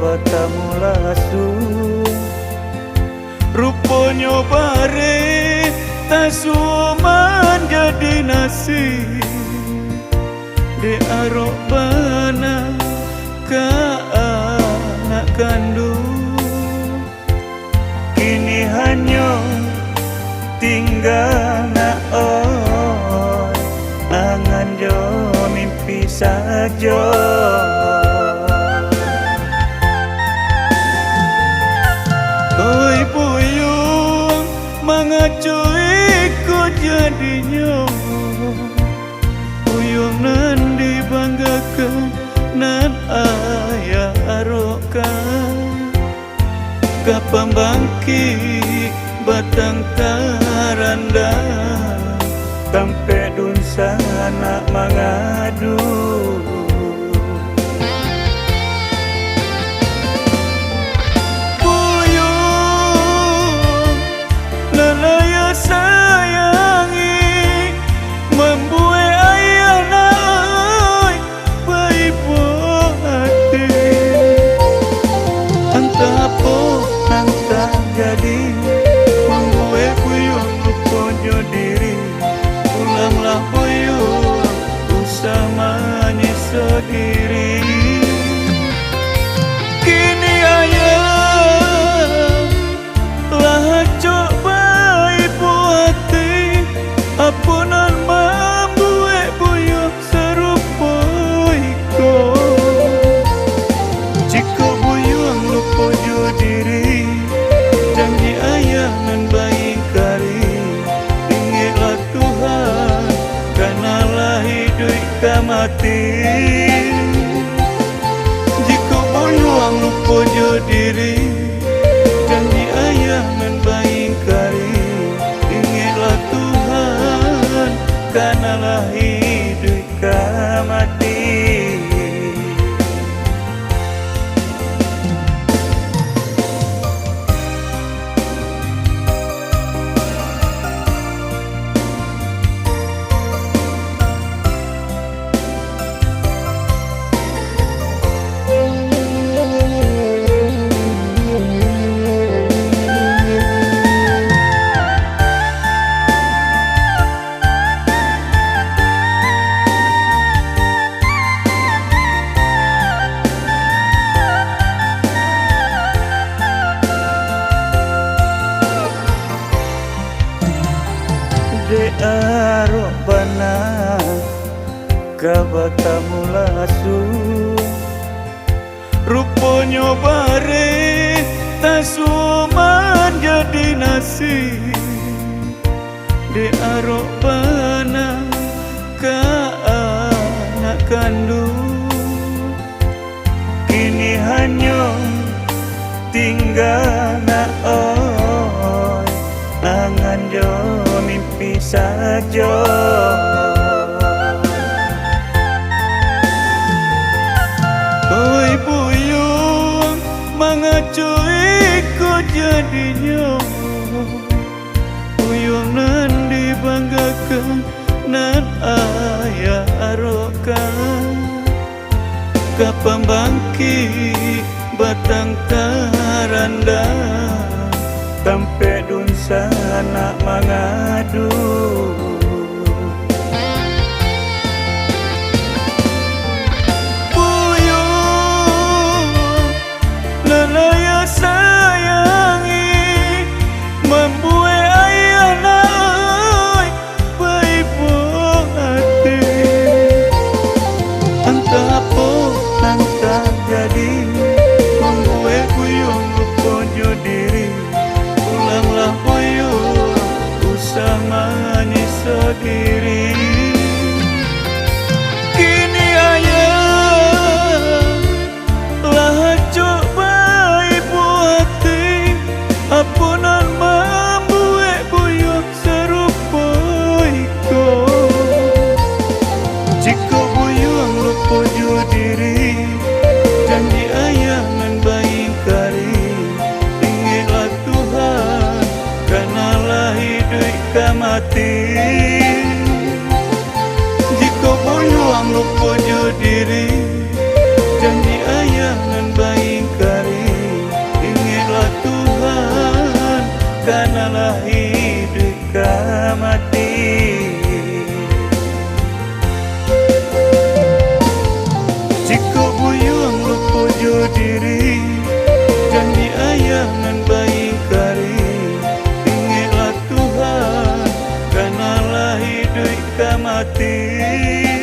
bertemu langsung. Rupanya bare tasuman jadi nasi di arok bana ke anak kandung. Kini hanya tinggal nak angan jo mimpi saja. Oi buyung mengacui ku jadinya. Buyung nan dibanggakan nan ayah arokan. Kapan bangkit batang karanda sampai dunsa nak mengadu. Buyung lelaya sayangi membuai ayah nak baibu hati. Entah apa entah jadi membuai buyung lupa diri. Ulanglah buyung usamanya sendiri. Kini ayah lah coba ibu hati apunan membuat buyung serupa iko. Jika buyung lupa diri janji ayah nan baik kari. Ingatlah Tuhan kanalah hidup ke mati. Jika buyung lupa diri janji ayah nan baik kari. Ingatlah Tuhan kanalah hidup ke mati. De arok bana ka bertemu langsung. Rupanya bare tasuman jadi nasi di arok bana ke anak kandung. Kini hanya tinggal nak angan jo mimpi saja. Oi buyung mengacui ku jadinya. Buyung nan dibanggakan nan ayah arokan. Kapan bangkit batang karanda sampai dunsa nak mengadu. Buyung lelaya sayangi membuai ayah nak baibu hati. Entah apa entah jadi membuai buyung lupa diri. Ulanglah buyung usamanya sendiri. Kini ayah lah coba ibu hati apunan membuat buyung serupa iko. Jika buyung lupa diri janji ayah nan baik kari. Ingatlah Tuhan kanalah hidup ke mati. Jika buyung lupa diri janji ayah nan baik kari. kanalah hidup ka mati. Jika buyung lupa jo diri, janji ayah nan baik kari. Ingatlah Tuhan, kanalah hidup ka mati.